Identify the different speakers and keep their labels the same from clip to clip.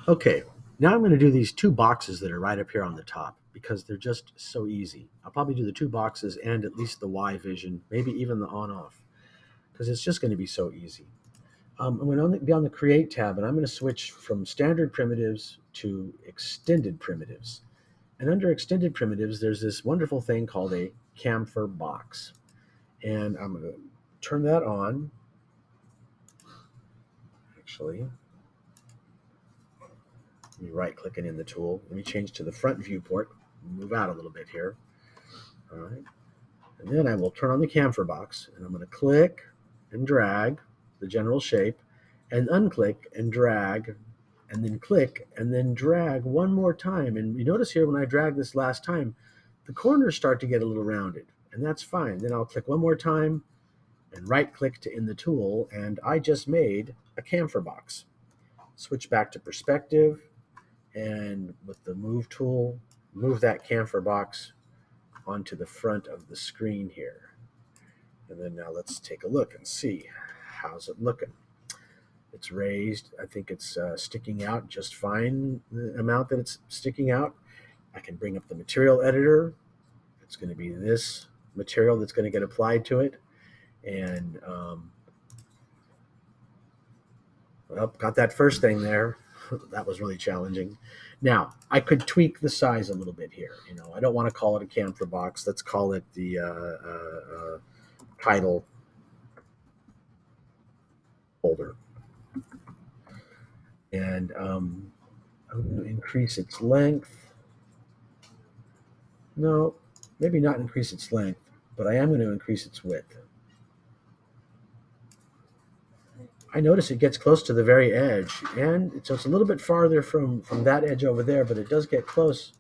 Speaker 1: Okay, now I'm going to do these two boxes that are right up here on the top because they're just so easy. I'll probably do the two boxes and at least the Y vision, maybe even the on off, because it's just going to be so easy. I'm going to be on the Create tab, and I'm going to switch from standard primitives to extended primitives. And under extended primitives, there's this wonderful thing called a chamfer box. And I'm going to turn that on, actually. Let me right click it in the tool. Let me change to the front viewport, move out a little bit here. All right. And then I will turn on the chamfer box, and I'm going to click and drag the general shape, and unclick and drag, and then click and then drag one more time. And you notice here when I drag this last time, the corners start to get a little rounded, and that's fine. Then I'll click one more time and right click to end the tool, and I just made a chamfer box. Switch back to perspective, and with the move tool, move that chamfer box onto the front of the screen here. And then now let's take a look and see how's it looking. It's raised. I think it's sticking out just fine, the amount that it's sticking out. I can bring up the material editor. It's going to be this material that's going to get applied to it. And well, got that first thing there. That was really challenging. Now, I could tweak the size a little bit here. I don't want to call it a chamfer box. Let's call it the title folder. And I'm going to increase its length. No, maybe not increase its length, but I am going to increase its width. I notice it gets close to the very edge, and so it's a little bit farther from that edge over there, but it does get close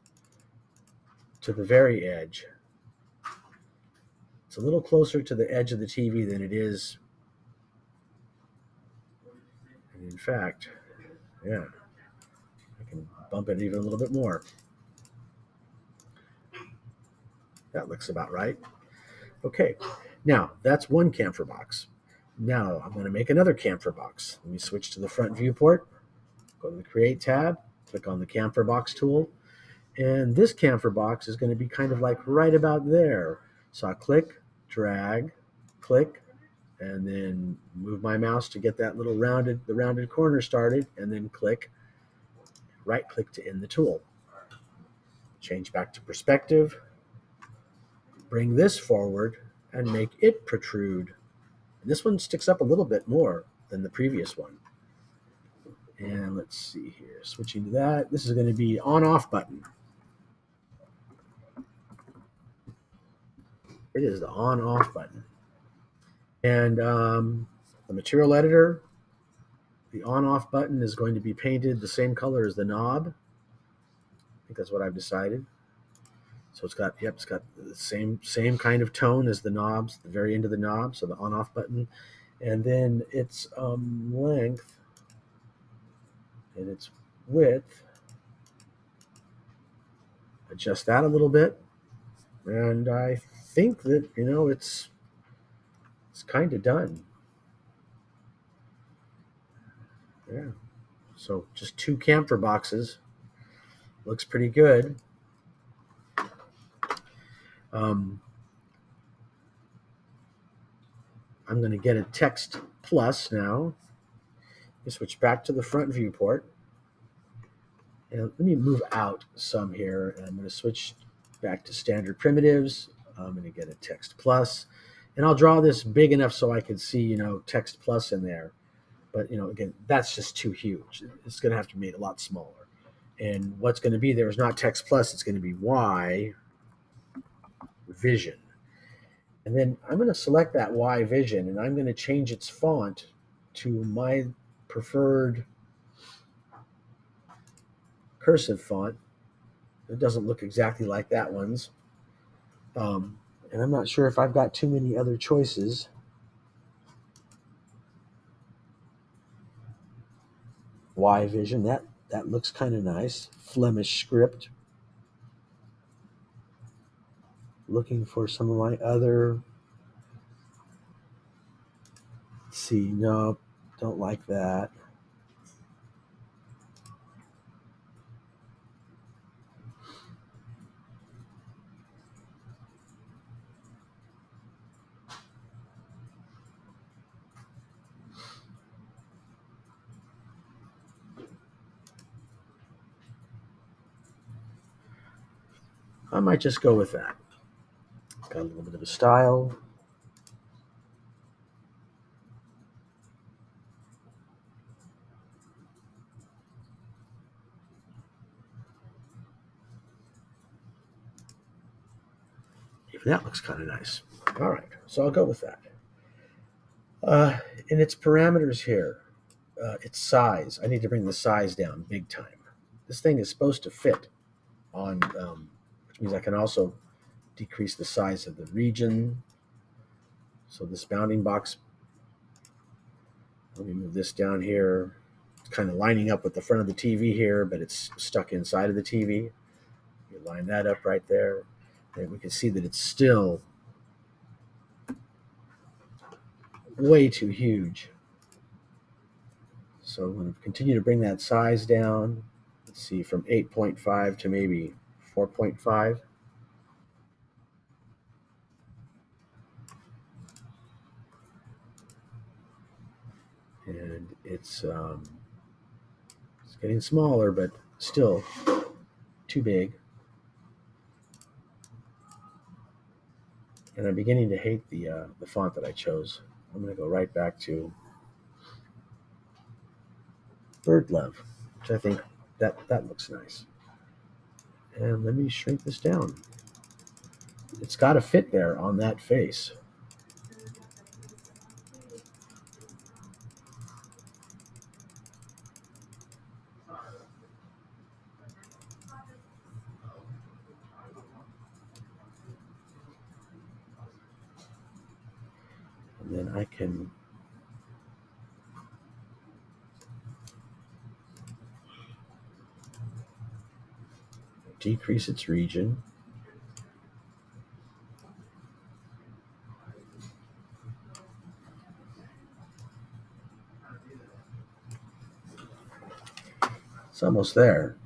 Speaker 1: to the very edge. It's a little closer to the edge of the TV than it is. And in fact, yeah, I can bump it even a little bit more. That looks about right. Okay, now that's one chamfer box. Now I'm going to make another chamfer box. Let me switch to the front viewport, go to the Create tab, click on the chamfer box tool, and this chamfer box is going to be kind of like right about there. So I click, drag, click, and then move my mouse to get that little rounded corner started, and then click, right click to end the tool. Change back to perspective, bring this forward, and make it protrude. And this one sticks up a little bit more than the previous one. And let's see here, switching to that. This is going to be on-off button. It is the on-off button. And the material editor, the on-off button is going to be painted the same color as the knob. I think that's what I've decided. So it's got the same kind of tone as the knobs, the very end of the knob. So the on-off button, and then its length and its width. Adjust that a little bit, and I think that it's kind of done. Yeah. So just two chamfer boxes. Looks pretty good. Um, I'm going to get a text plus now. Switch back to the front viewport. And let me move out some here. And I'm going to switch back to standard primitives. I'm going to get a text plus. And I'll draw this big enough so I can see, text plus in there. But, again, that's just too huge. It's going to have to be made a lot smaller. And what's going to be there is not text plus, it's going to be Y vision. And then I'm going to select that Y vision, and I'm going to change its font to my preferred cursive font. It doesn't look exactly like that one's. And I'm not sure if I've got too many other choices. Y vision, that looks kind of nice. Flemish script. Looking for some of my other. Let's see, no, don't like that. I might just go with that. Got a little bit of a style. Even that looks kind of nice. All right, so I'll go with that. In its parameters here, its size, I need to bring the size down big time. This thing is supposed to fit on, which means I can also decrease the size of the region. So this bounding box, let me move this down here. It's kind of lining up with the front of the TV here, but it's stuck inside of the TV. You line that up right there. And we can see that it's still way too huge. So I'm going to continue to bring that size down. Let's see, from 8.5 to maybe 4.5. And it's getting smaller, but still too big. And I'm beginning to hate the font that I chose. I'm going to go right back to Bird Love, which I think that looks nice. And let me shrink this down. It's got to fit there on that face. And then I can decrease its region. It's almost there.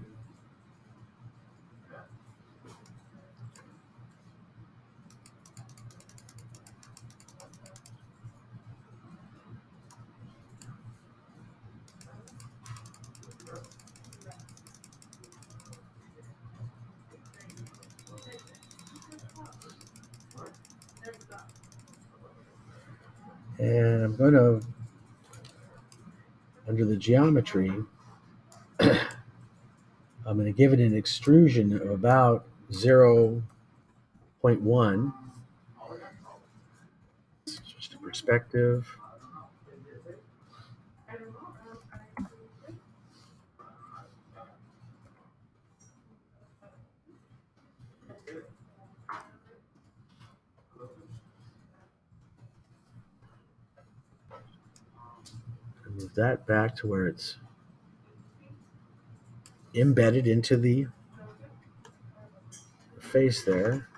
Speaker 1: And I'm going to, under the geometry, I'm going to give it an extrusion of about 0.1. Just a perspective. Move that back to where it's embedded into the face there.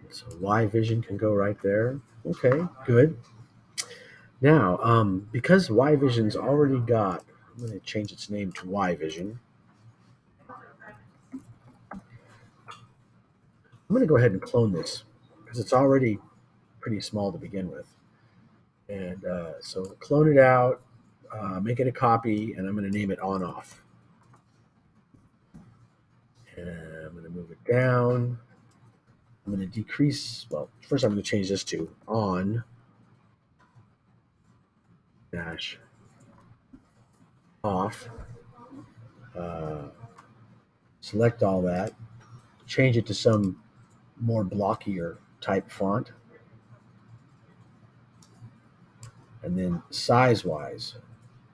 Speaker 1: So Y vision can go right there. Okay, good. Now, because Y Vision's already got, I'm going to change its name to Y Vision. I'm going to go ahead and clone this because it's already pretty small to begin with. And so clone it out, make it a copy, and I'm going to name it on off. And I'm going to move it down. I'm going to decrease, well, first I'm going to change this to on dash off. Select all that, change it to some more blockier type font. And then size wise,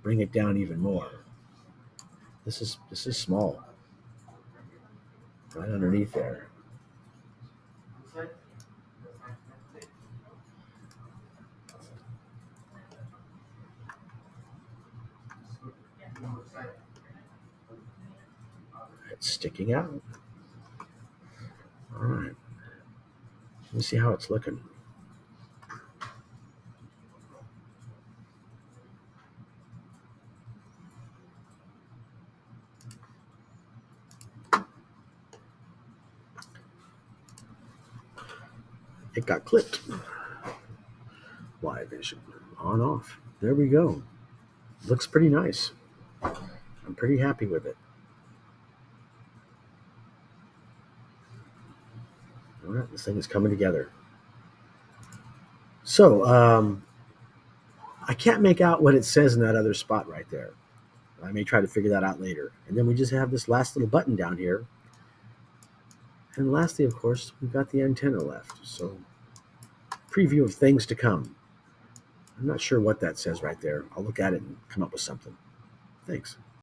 Speaker 1: bring it down even more. This is small. Right underneath there. It's sticking out. All right. Let me see how it's looking. It got clipped. Y Vision on off. There we go. Looks pretty nice. I'm pretty happy with it. All right, this thing is coming together. So I can't make out what it says in that other spot right there. I may try to figure that out later. And then we just have this last little button down here. And lastly, of course, we've got the antenna left. So preview of things to come. I'm not sure what that says right there. I'll look at it and come up with something. Thanks.